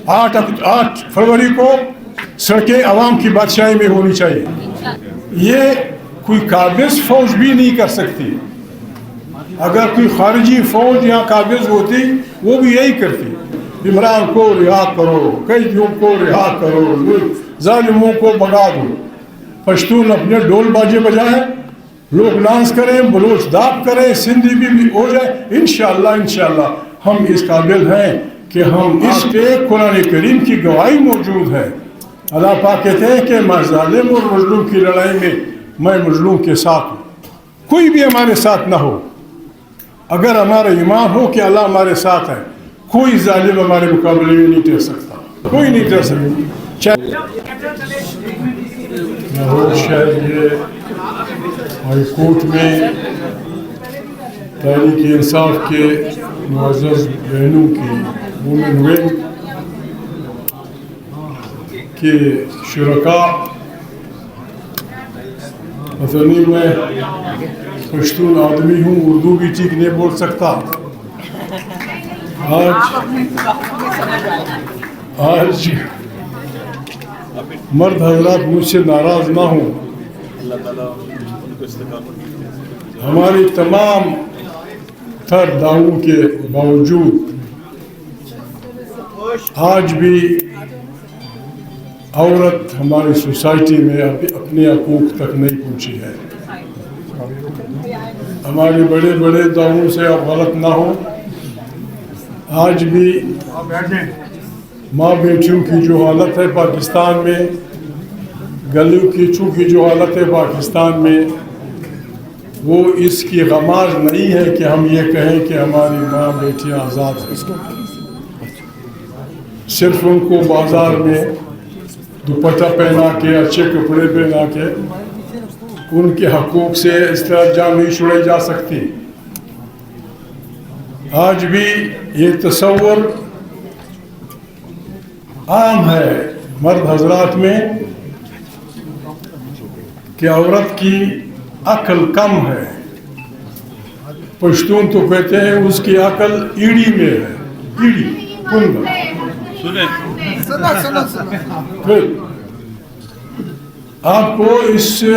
8 फरवरी को सड़कें आवाम की बादशाही में होनी चाहिए। ये कोई काबिज फौज भी नहीं कर सकती। अगर कोई खारजी फौज या काबिज होती वो भी यही करती, इमरान को रिहा करो, कैदियों को रिहा करो, जालिमों को भगा दो। पश्तून अपने ढोल बाजे बजाएं, लोग डांस करें, बलोच दाब करें, सिंधी भी हो जाए। इंशाअल्लाह हम इस काबिल हैं कि हम इस पे कुरान करीम की गवाही मौजूद है। अल्लाह पाक कहते हैं कि मैं जालिम और मजलूम की लड़ाई में मैं मजलूम के साथ हूँ, कोई भी हमारे साथ ना हो। अगर हमारा ईमान हो कि अल्लाह हमारे साथ है, कोई जालिम हमारे मुकाबले में नहीं टिक सकता, कोई नहीं टिक सकता। शायद ये हाई कोर्ट में तहरीक इंसाफ के मुअज़्ज़ज़ बहनों की मोमिन हुए कि शुरका नहीं, मैं पश्तून आदमी हूँ, उर्दू भी ठीक नहीं बोल सकता। आज मर्द हजरात मुझसे नाराज ना हो। हमारी तमाम तर दावों के बावजूद आज भी औरत हमारी सोसाइटी में अपने हकूक़ तक नहीं पहुंची है। हमारे बड़े बड़े दावों से अब गलत ना हो, आज भी माँ बेटियों की जो हालत है पाकिस्तान में, गलियों की चूँ की जो हालत है पाकिस्तान में, वो इसकी गमाज नहीं है कि हम ये कहें कि हमारी माँ बेटियाँ आज़ाद हैं। सिर्फ उनको बाज़ार में दुपट्टा पहना के, अच्छे कपड़े पहना के उनके हकूक़ से इस तरह जान नहीं छुड़ाई जा सकती। आज भी ये तस्वर आम है मर्द हजरात में कि औरत की अक्ल कम है। पश्तून तो कहते हैं उसकी अक्ल ईड़ी में है, ईड़ी कुंड। फिर आपको इससे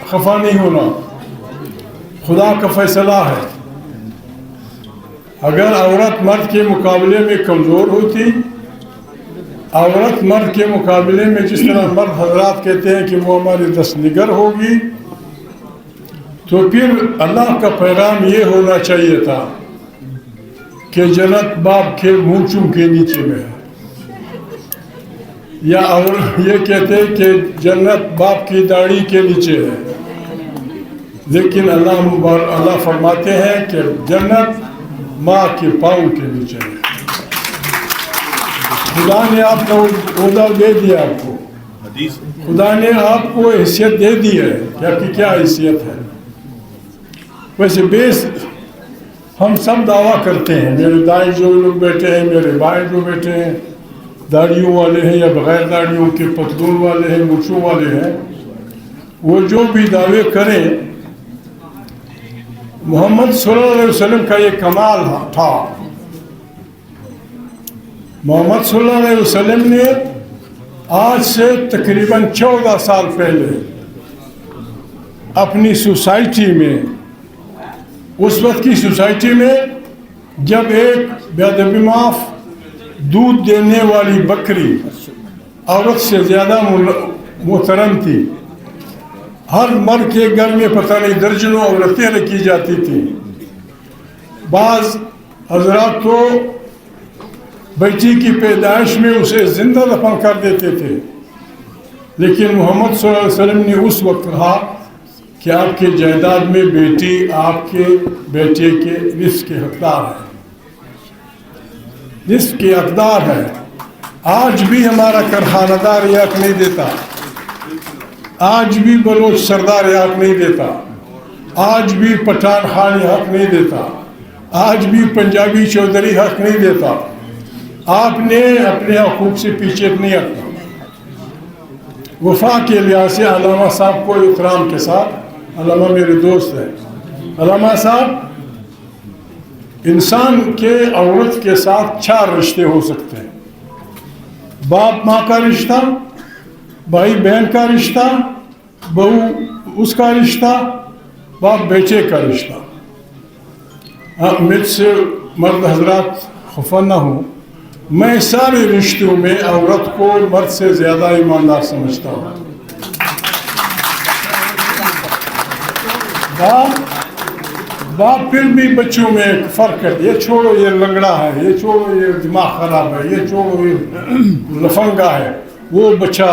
खफा नहीं होना, खुदा का फैसला है। अगर औरत मर्द के मुकाबले में कमज़ोर होती, औरत मर्द के मुकाबले में जिस तरह मर्द हजरात कहते हैं कि वो हमारी दस्तनिगर होगी, तो फिर अल्लाह का पैगाम ये होना चाहिए था कि जन्नत बाप के मुँह चूम के नीचे में है, या और ये कहते हैं कि जन्नत बाप की दाढ़ी के नीचे है। लेकिन अल्लाह फरमाते हैं कि जन्नत माँ के पाँव के नीचे है। खुदा ने आपको ओहदा दे दिया, आपको खुदा ने आपको हैसियत दे दी है कि आपकी क्या हैसियत है। वैसे बेस हम सब दावा करते हैं, मेरे दाएं जो लोग बैठे हैं, मेरे बाएं जो बैठे हैं, दाढ़ियों वाले हैं या बगैर दाढ़ियों के, पतलून वाले हैं, मूंछों वाले हैं, वो जो भी दावे करें, मोहम्मद सल्लल्लाहु अलैहि वसल्लम का ये कमाल था। मोहम्मद सल्लल्लाहु अलैहि वसल्लम ने आज से तकरीबन 14 साल पहले अपनी सोसाइटी में, उस वक्त की सोसाइटी में जब एक बेअदबी माफ दूध देने वाली बकरी औरत से ज़्यादा मोहतरम थी, हर मर्द के घर में पता नहीं दर्जनों औरतें रखी जाती थी। बाज़ हजरात तो बेटी की पैदाइश में उसे जिंदा दफन कर देते थे। लेकिन मोहम्मद सल्लल्लाहु अलैहि वसल्लम ने उस वक्त कहा कि आपके जायदाद में बेटी आपके बेटे के निस्फ़ के हकदार है, निस्फ़ के हकदार है। आज भी हमारा करखानादार हक नहीं देता, आज भी बलोच सरदार हक नहीं देता, आज भी पठान खान हक नहीं देता, आज भी पंजाबी चौधरी हक नहीं देता। आपने अपने हकूक़ से पीछे नहीं हटना। वफा के लिहाज से अल्लामा साहब को इकराम के साथ, अल्लामा मेरे दोस्त हैं, अल्लामा साहब, इंसान के औरत के साथ 4 रिश्ते हो सकते हैं। باپ ماں کا رشتہ، بھائی بہن کا رشتہ، بہو اس کا رشتہ، باپ بیٹے کا رشتہ. مجھ سے مرد حضرات خفا نہ ہوں، میں سارے رشتوں میں عورت کو مرد سے زیادہ ایماندار سمجھتا ہوں. باپ پھر بھی بچوں میں ایک فرق ہے، یہ چھوڑو یہ لنگڑا ہے، یہ چھوڑو یہ دماغ خراب ہے، یہ چھوڑو یہ لفنگا ہے. وہ بچہ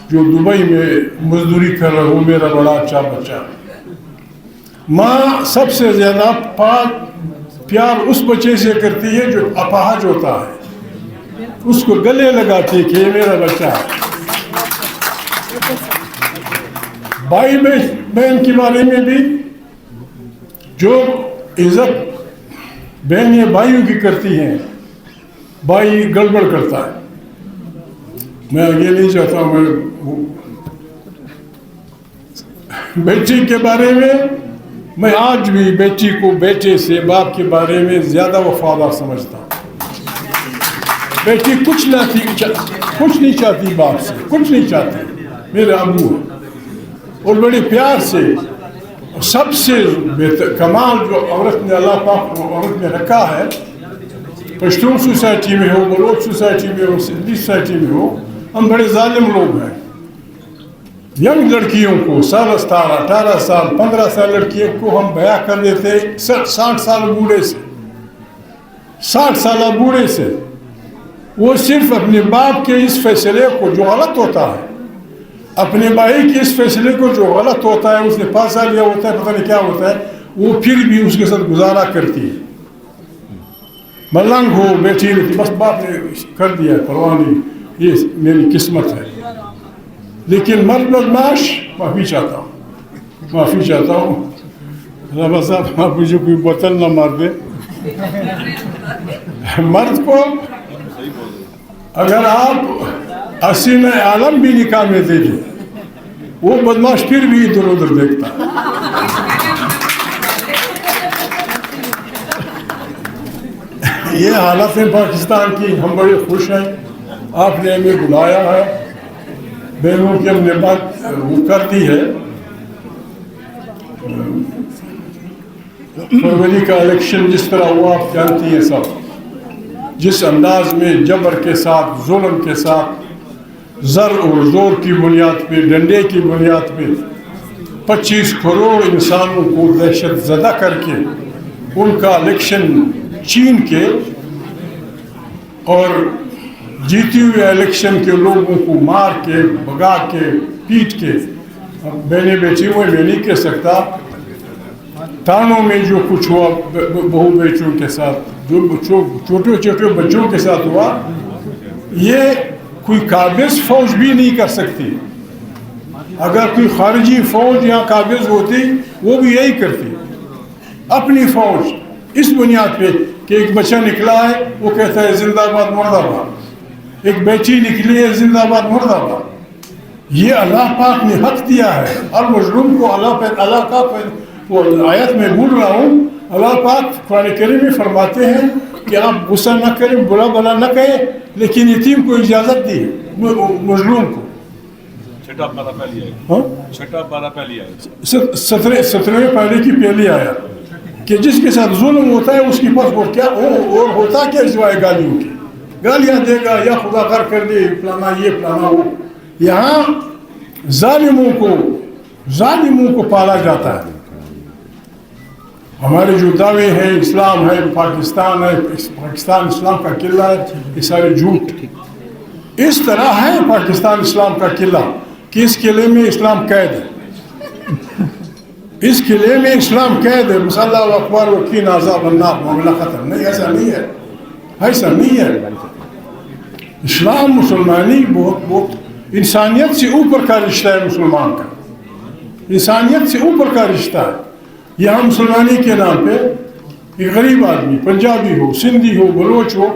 جو دبئی میں مزدوری کر رہا ہے وہ میرا بڑا اچھا بچہ ہے. ماں سب سے زیادہ پیار اس بچے سے کرتی ہے جو اپاہج ہوتا ہے، اس کو گلے لگاتی ہے کہ یہ میرا بچہ ہے. بھائی بہن کے بارے میں بھی جو عزت بہنیں بھائیوں کی کرتی ہیں، بھائی گڑبڑ کرتا ہے. میں یہ نہیں چاہتا ہوں. بیٹی کے بارے میں آج بھی بیٹی کو بیٹے سے باپ کے بارے میں زیادہ وفادار سمجھتا ہوں. بیٹی کچھ نہیں چاہتی باپ سے، کچھ نہیں چاہتی. میرے ابو ہیں اور بڑے پیار سے. سب سے کمال جو عورت نے اللہ پاک عورت نے رکھا ہے، پشتون سوسائٹی میں ہو، بلوچ سوسائٹی میں ہو، سندھی سوسائٹی میں ہو، ہم بڑے ظالم لوگ ہیں. ینگ لڑکیوں کو 17 18 سال 15 سال لڑکیوں کو ہم بیاہ کر دیتے 60 سال بوڑھے سے، 60 سالہ بوڑھے سے. وہ صرف اپنے باپ کے اس فیصلے کو جو غلط ہوتا ہے، اپنے بھائی کے اس فیصلے کو جو غلط ہوتا ہے، اس نے پھانسا لیا ہوتا ہے، پتہ نہیں کیا ہوتا ہے، وہ پھر بھی اس کے ساتھ گزارا کرتی ہے. ملنگ ہو بیٹھی رہتی، بس باپ نے کر دیا، پرواہ نہیں، یہ میری قسمت ہے. لیکن مرد بدماش معافی چاہتا ہوں. رابع صاحب آپ مجھے کوئی بوتل نہ مار دے. مرد کو اگر آپ حسین عالم بھی نکاح میں دے دیں، وہ بدماش پھر بھی ادھر ادھر دیکھتا ہے. یہ حالت ہے پاکستان کی. ہم بڑے خوش ہیں آپ نے ہمیں بلایا ہے، بہنوں کی ہم نے بات وہ کر دی ہے. فروری کا الیکشن جس طرح ہوا آپ جانتی ہیں سب، جس انداز میں جبر کے ساتھ، ظلم کے ساتھ، زر اور زور کی بنیاد پہ، ڈنڈے کی بنیاد پہ 25 کروڑ انسانوں کو دہشت زدہ کر کے ان کا الیکشن چھین کے اور جیتی ہوئے الیکشن کے لوگوں کو مار کے، بھگا کے، پیٹ کے. بہنیں بیٹی ہوئے میں نہیں کہہ سکتا، تھانوں میں جو کچھ ہوا بہو بیٹیوں کے ساتھ، جو چھوٹے چھوٹے بچوں کے ساتھ ہوا، یہ کوئی قابض فوج بھی نہیں کر سکتی. اگر کوئی خارجی فوج یہاں قابض ہوتی وہ بھی یہی کرتی. اپنی فوج اس بنیاد پہ کہ ایک بچہ نکلا ہے وہ کہتا ہے زندہ باد مرد آباد، ایک بیٹی نکلی ہے زندہ باد مرد آباد. یہ اللہ پاک نے حق دیا ہے. المظلوم کو اللہ کا وہ آیت میں بول رہا ہوں، اللہ پاک قرآن کریم میں فرماتے ہیں کہ آپ غصہ نہ کریں، بلا بلا نہ کہیں، لیکن یتیم کو اجازت دی، مظلوم کو. 17ویں پہلے کی پہلی آیت کہ جس کے ساتھ ظلم ہوتا ہے اس کے پاس وہ کیا اور ہوتا کیا سوائے گالیوں کی، گالیاں دے گا یا خدا غر کر دے، فلانا یہ فلانا وہ. یہاں ظالموں کو پالا جاتا ہے. ہمارے جو دعوے ہیں اسلام ہے، پاکستان ہے، پاکستان اسلام کا قلعہ ہے، یہ سارے جھوٹ. اس طرح ہے پاکستان اسلام کا قلعہ کہ اس قلعے میں اسلام قید ہے، اس قلعے میں اسلام قید ہے. مسلح اخبار وکین عذاب النار، معاملہ ختم. نہیں، ایسا نہیں ہے، ایسا نہیں ہے. اسلام مسلمانی بہت انسانیت سے اوپر کا رشتہ ہے. مسلمان کا انسانیت سے اوپر کا رشتہ ہے. یہاں مسلمانی کے نام پہ ایک غریب آدمی، پنجابی ہو، سندھی ہو، بلوچ ہو،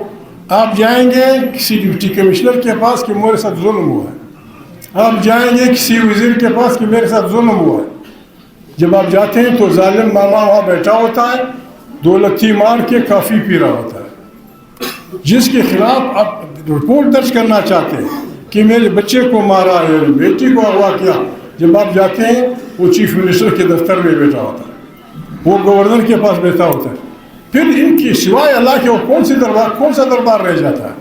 آپ جائیں گے کسی ڈپٹی کمشنر کے پاس کہ میرے ساتھ ظلم ہوا ہے، آپ جائیں گے کسی وزیر کے پاس کہ میرے ساتھ ظلم ہوا ہے. جب آپ جاتے ہیں تو ظالم ماما وہاں بیٹھا ہوتا ہے، 2 لتھی مار کے کافی پی رہا ہوتا ہے. جس کے خلاف آپ रिपोर्ट दर्ज करना चाहते हैं कि मेरे बच्चे को मारा है, बेटी को अगवा किया, जब आप जाते हैं वो चीफ मिनिस्टर के दफ्तर में बैठा होता है, वो गवर्नर के पास बैठा होता है, फिर इनकी सिवाय अल्लाह के कौन सा दरबार रह जाता है।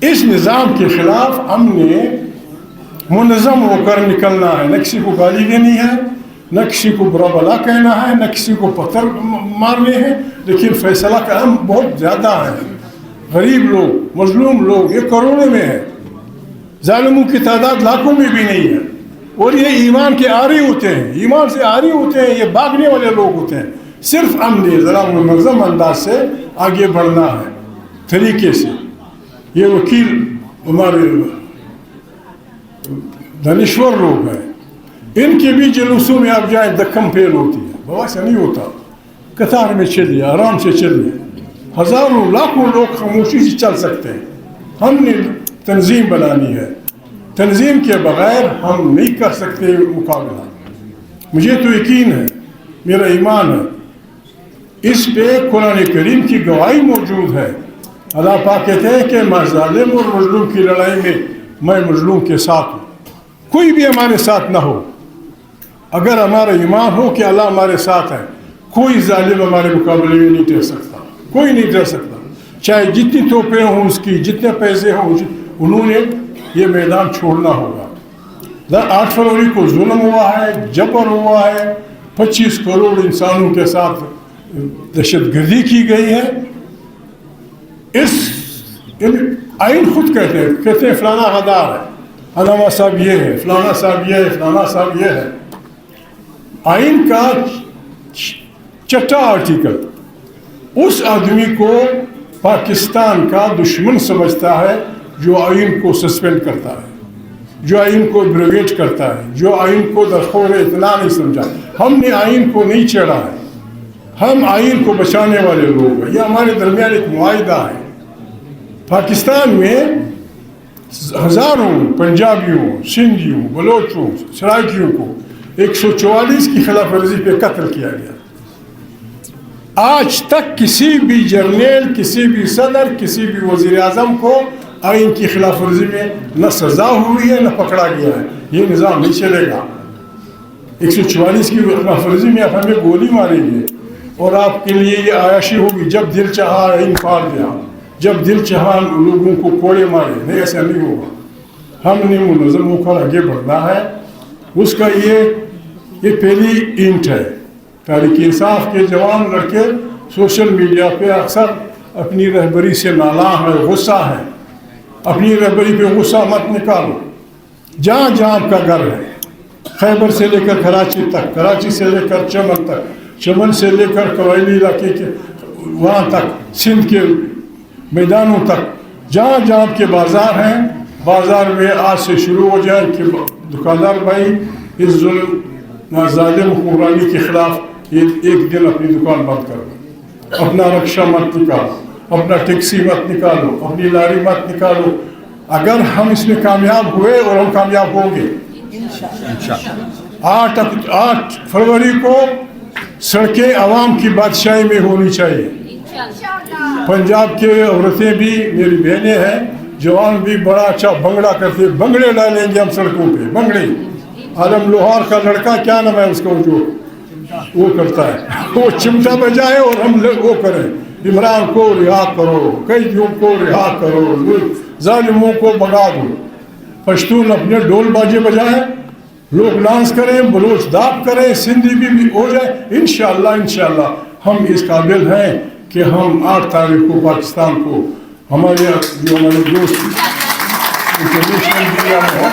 इस निज़ाम के खिलाफ हमने मुनज़्ज़म होकर निकलना है, न किसी को गाली देनी है, न किसी को बुरा भला कहना है, न किसी को पत्थर मारने हैं, लेकिन फैसला का हम बहुत ज़्यादा है। गरीब लोग, मजलूम लोग ये करोड़ों में है, जालिमों की तादाद लाखों में भी नहीं है, और ये ईमान के आरी होते हैं, ईमान से आरी होते हैं, ये भागने वाले लोग होते हैं। सिर्फ हमने ज़रा मुनज़्ज़म अंदाज से आगे बढ़ना है तरीके से। ये वकील हमारे दानिश्वर लोग हैं, इनके भी जुलूसों में आप जाए धक्कम फेल होती है, बाबा से नहीं होता, कतार में चलिए, आराम से चलिए, हज़ारों लाखों लोग खामोशी से चल सकते हैं। हमने तंजीम बनानी है, तंजीम के बगैर हम नहीं कर सकते मुकाबला। मुझे तो यकीन है, मेरा ईमान है, इस पे कुरान करीम की गवाही मौजूद है। अल्लाह पाक कहते हैं कि मैं जालिम और मजलूम की लड़ाई में मैं मजलूम के साथ हूँ, कोई भी हमारे साथ ना हो। अगर हमारा ईमान हो कि अल्लाह हमारे साथ है, कोई जालिम हमारे मुकाबले में नहीं टिक सकता, कोई नहीं टिक सकता, चाहे जितनी तोपें हों उसकी, जितने पैसे हों, उन्होंने ये मैदान छोड़ना होगा। 8 फरवरी को जुल्म हुआ है, जबर हुआ है, 25 करोड़ इंसानों के साथ दहशतगर्दी की गई है। इस आइन खुद कहते हैं फलाना हदार है, अलामा साहब ये है, फलाना साहब ये है, फलाना साहब ये है। आइन का 6ठा आर्टिकल उस आदमी को पाकिस्तान का दुश्मन समझता है जो आइन को सस्पेंड करता है, जो आइन को एब्रोगेट करता है, जो आइन को दरखोर इतना नहीं समझा। हमने आइन को नहीं छेड़ा है, हम आइन को बचाने वाले लोग हैं। यह हमारे दरमियान एक मुआहिदा है। पाकिस्तान में हज़ारों पंजाबियों, सिंधियों, बलोचों, सराइकियों को 144 की खिलाफ वर्जी पे कत्ल किया गया। आज तक किसी भी जर्नल, किसी भी सदर, किसी भी वज़ीर आज़म को आइन की खिलाफ वर्जी में न सज़ा हुई है, न पकड़ा गया है। ये निज़ाम नहीं चलेगा। 144 की खिलाफ वर्जी में आप हमें गोली मारेंगे और आपके लिए ये आयाशी होगी, जब दिल चाहा आइन फाड़ दिया, जब दिल चाहा लोगों को कोड़े मारे। नहीं, ऐसा नहीं होगा। हमने मुनज़्ज़म होकर आगे बढ़ना है। उसका ये पहली ईंट है। तहरीक इंसाफ के जवान लड़के सोशल मीडिया पे अक्सर अपनी रहबरी से नाला है, गुस्सा है। अपनी रहबरी पे गुस्सा मत निकालो। जहाँ जहाँ आपका घर है, खैबर से लेकर कराची तक, कराची से लेकर चमन तक, चमन से लेकर कबायली इलाके के वहाँ तक, सिंध के मैदानों तक, जहाँ जहाँ आपके बाज़ार हैं, बाज़ार में आज से शुरू हो जाए कि दुकानदार भाई इस जुल्म जालिम हुक्मरानी के खिलाफ एक दिन अपनी दुकान बंद करो, अपना रक्षा मत निकालो, अपना टैक्सी मत निकालो, अपनी लारी मत निकालो। अगर हम इसमें कामयाब हुए, और हम कामयाब होंगे इंशाअल्लाह। 8 फरवरी को सड़कें आवाम की बादशाही में होनी चाहिए। पंजाब के औरतें भी मेरी बहनें हैं, जवान भी बड़ा अच्छा भंगड़ा करते, भंगड़े डालेंगे हम सड़कों पे, भंगड़े। आलम लोहार का लड़का, क्या नाम है उसका, जो वो करता है, वो चिमटा बजाए और हम वो करें, इमरान को रिहा करो, कैदियों को रिहा करो, जालिमों को भगा दो। पश्तून अपने ढोल बाजे बजाएं, लोग डांस करें, बलोच दाब करें, सिंधी भी हो जाए। इंशाअल्लाह हम इस काबिल हैं कि हम 8 तारीख को पाकिस्तान को, हमारे जो हमारे दोस्त इंटरनेशनल मीडिया में है,